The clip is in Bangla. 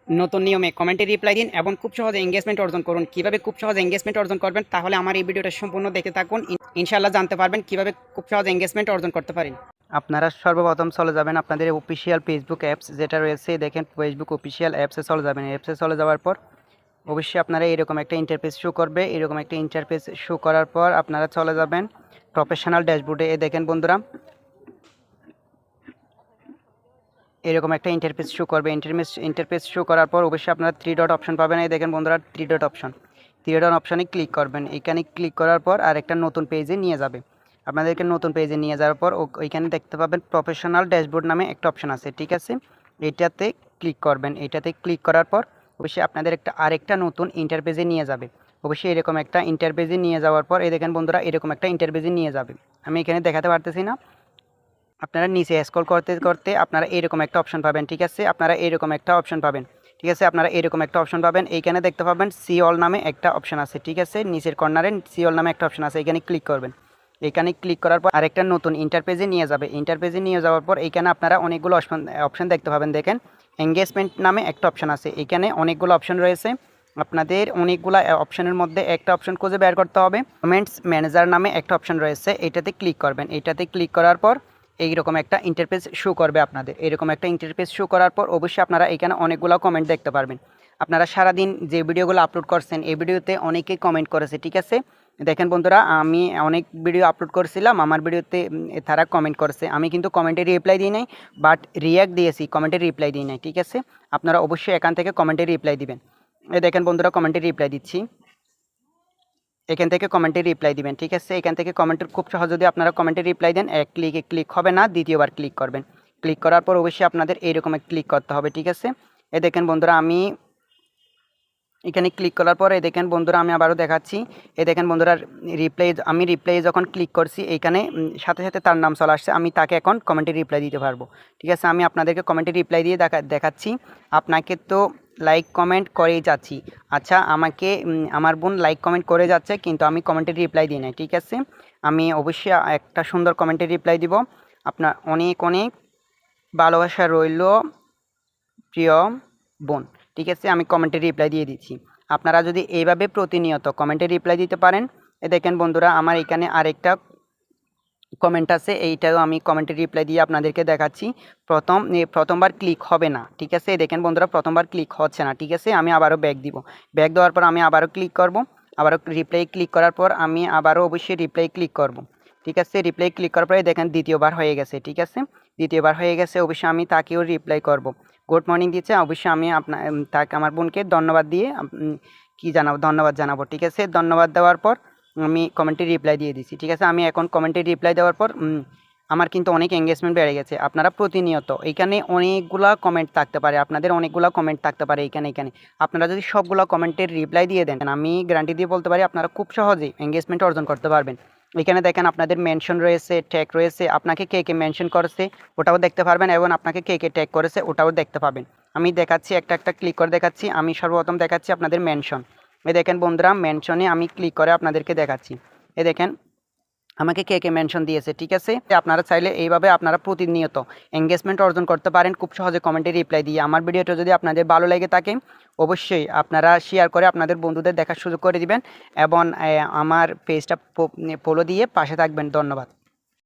নতুন নিয়মে কমেন্টে রিপ্লাই দিন এবং খুব সহজে এঙ্গেজমেন্ট অর্জন করুন। কিভাবে খুব সহজে এঙ্গেজমেন্ট অর্জন করবেন, তাহলে আমার এই ভিডিওটা সম্পূর্ণ দেখতে থাকুন। ইনশাআল্লাহ জানতে পারবেন কিভাবে খুব সহজে এঙ্গেজমেন্ট অর্জন করতে পারেন। আপনারা সর্বপ্রথম চলে যাবেন আপনাদের অফিসিয়াল ফেসবুক অ্যাপস যেটা রয়েছে, দেখেন ফেসবুক অফিসিয়াল অ্যাপসে চলে যাবেন। অ্যাপসে চলে যাওয়ার পর অবশ্যই আপনারা এরকম একটা ইন্টারফেস শো করবে। এরকম একটা ইন্টারফেস শো করার পর আপনারা চলে যাবেন প্রফেশনাল ড্যাশবোর্ডে। দেখেন বন্ধুরা, এরকম একটা ইন্টারফেস শো করবে। ইন্টারফেস শো করার পর অবশ্যই আপনারা 3 ডট অপশন পাবেন। এই দেখেন বন্ধুরা, 3 ডট অপশন, 3 ডট অপশনে ক্লিক করবেন। এখানে ক্লিক করার পর আর একটা নতুন পেজে নিয়ে যাবে। আপনাদেরকে নতুন পেজে নিয়ে যাওয়ার পর ওইখানে দেখতে পাবেন প্রফেশনাল ড্যাশবোর্ড নামে একটা অপশন আছে, ঠিক আছে? এটাতে ক্লিক করবেন। এটাতে ক্লিক করার পর অবশ্যই আপনাদের আরেকটা নতুন ইন্টারফেসে নিয়ে যাবে। অবশ্যই এরকম একটা ইন্টারফেসে নিয়ে যাওয়ার পর এই দেখেন বন্ধুরা, এরকম একটা ইন্টারফেসে নিয়ে যাবে। আমি এখানে দেখাতে পারতেছি না, আপনারা নিচে স্ক্রল করতে করতে আপনারা এরকম একটা অপশন পাবেন, ঠিক আছে? আপনারা এরকম একটা অপশন পাবেন, ঠিক আছে? আপনারা এরকম একটা অপশন পাবেন। এইখানে দেখতে পাবেন সি অল নামে একটা অপশন আছে, ঠিক আছে? নিচের কর্নারে সি অল নামে একটা অপশন আছে, এখানে ক্লিক করবেন। এখানে ক্লিক করার পর আরেকটা নতুন ইন্টারপেজে নিয়ে যাবে। ইন্টারপেজে নিয়ে যাওয়ার পর এখানে আপনারা অনেকগুলো অপশন দেখতে পাবেন। দেখেন এঙ্গেজমেন্ট নামে একটা অপশন আছে, এখানে অনেকগুলো অপশন রয়েছে। আপনাদের অনেকগুলো অপশনের মধ্যে একটা অপশন খুঁজে বের করতে হবে। কমেন্টস ম্যানেজার নামে একটা অপশন রয়েছে, এটাতে ক্লিক করবেন। এটাতে ক্লিক করার পর এইরকম একটা ইন্টারফেস শো করবে আপনাদের। এরকম একটা ইন্টারফেস শো করার পর অবশ্যই আপনারা এখানে অনেকগুলো কমেন্ট দেখতে পারবেন। আপনারা সারাদিন যে ভিডিওগুলো আপলোড করছেন এই ভিডিওতে অনেকেই কমেন্ট করেছে, ঠিক আছে? দেখেন বন্ধুরা, আমি অনেক ভিডিও আপলোড করেছিলাম, আমার ভিডিওতে তারা কমেন্ট করেছে। আমি কিন্তু কমেন্টে রিপ্লাই দিই নাই, বাট রিয়াক্ট দিয়েছি, কমেন্টে রিপ্লাই দিই নাই, ঠিক আছে? আপনারা অবশ্যই এখান থেকে কমেন্টে রিপ্লাই দিবেন। এই দেখেন বন্ধুরা, কমেন্টে রিপ্লাই দিচ্ছি। এখান থেকে কমেন্টে রিপ্লাই দিবেন, ঠিক আছে? এখান থেকে কমেন্টের খুব সহজ, যদি আপনারা কমেন্টে রিপ্লাই দেন এক ক্লিকে ক্লিক হবে না, দ্বিতীয়বার ক্লিক করবেন। ক্লিক করার পর অবশ্যই আপনাদের এইরকম ক্লিক করতে হবে, ঠিক আছে? এই দেখেন বন্ধুরা, আমি এখানে ক্লিক করার পরে দেখেন বন্ধুরা, আমি আবারও দেখাচ্ছি। এই দেখেন বন্ধুরা, আমি রিপ্লাই যখন ক্লিক করছি এইখানে সাথে সাথে তার নাম চলে আসছে। আমি তাকে এখন কমেন্টে রিপ্লাই দিতে পারবো, ঠিক আছে? আমি আপনাদেরকে কমেন্টে রিপ্লাই দিয়ে দেখাচ্ছি। আপনাকে তো লাইক কমেন্ট করেই যাচ্ছি। আচ্ছা, আমাকে আমার বোন লাইক কমেন্ট করে যাচ্ছে, কিন্তু আমি কমেন্টে রিপ্লাই দিই নাই, ঠিক আছে? আমি অবশ্যই একটা সুন্দর কমেন্টে রিপ্লাই দিব। আপনার অনেক অনেক ভালোবাসা রইল প্রিয় বোন, ঠিক আছে? আমি কমেন্টে রিপ্লাই দিয়ে দিচ্ছি। আপনারা যদি এইভাবে প্রতিনিয়ত কমেন্টে রিপ্লাই দিতে পারেন। দেখেন বন্ধুরা, আমার এখানে আরেকটা কমেন্ট আছে, এইটাও আমি কমেন্টে রিপ্লাই দিয়ে আপনাদেরকে দেখাচ্ছি। প্রথমবার ক্লিক হবে না, ঠিক আছে? দেখেন বন্ধুরা, প্রথমবার ক্লিক হচ্ছে না, ঠিক আছে? আমি আবারও ব্যাক দিব। ব্যাক দেওয়ার পর আমি আবারও ক্লিক করব। আবারও রিপ্লাই ক্লিক করার পর আমি আবারও অবশ্যই রিপ্লাই ক্লিক করব, ঠিক আছে? রিপ্লাই ক্লিক করার পরে দেখেন দ্বিতীয়বার হয়ে গেছে, ঠিক আছে? দ্বিতীয়বার হয়ে গেছে, অবশ্যই আমি তাকেও রিপ্লাই করব। গুড মর্নিং দিচ্ছে, অবশ্যই আমি তাকে, আমার বোনকে ধন্যবাদ দিয়ে কি জানাবো, ধন্যবাদ জানাবো, ঠিক আছে? ধন্যবাদ দেওয়ার পর আমি কমেন্টে রিপ্লাই দিয়ে দিচ্ছি, ঠিক আছে? আমি এখন কমেন্টে রিপ্লাই দেওয়ার পর আমার কিন্তু অনেক এঙ্গেজমেন্ট বেড়ে গেছে। আপনারা প্রতিনিয়ত এখানে অনেকগুলা কমেন্ট থাকতে পারে, আপনাদের অনেকগুলা কমেন্ট থাকতে পারে এখানে। আপনারা যদি সবগুলো কমেন্টের রিপ্লাই দিয়ে দেন, আমি গ্যারান্টি দিয়ে বলতে পারি আপনারা খুব সহজেই এঙ্গেজমেন্ট অর্জন করতে পারবেন। এখানে দেখেন আপনাদের মেনশন রয়েছে, ট্যাগ রয়েছে, আপনাকে কে কে মেনশন করেছে ওটাও দেখতে পারবেন, এবং আপনাকে কে কে ট্যাগ করেছে ওটাও দেখতে পাবেন। আমি দেখাচ্ছি, একটা একটা ক্লিক করে দেখাচ্ছি। আমি সর্বপ্রথম দেখাচ্ছি আপনাদের মেনশন। এই দেখেন বন্ধুরা, মেনশনে আমি ক্লিক করে আপনাদেরকে দেখাচ্ছি। এই দেখেন আমাকে কে কে মেনশন দিয়েছে, ঠিক আছে? আপনারা চাইলে এইভাবে আপনারা প্রতিনিয়ত এঙ্গেজমেন্ট অর্জন করতে পারেন খুব সহজে কমেন্টে রিপ্লাই দিয়ে। আমার ভিডিওটা যদি আপনাদের ভালো লেগে থাকে অবশ্যই আপনারা শেয়ার করে আপনাদের বন্ধুদের দেখার সুযোগ করে দিবেন, এবং আমার পেজটা ফলো দিয়ে পাশে থাকবেন। ধন্যবাদ।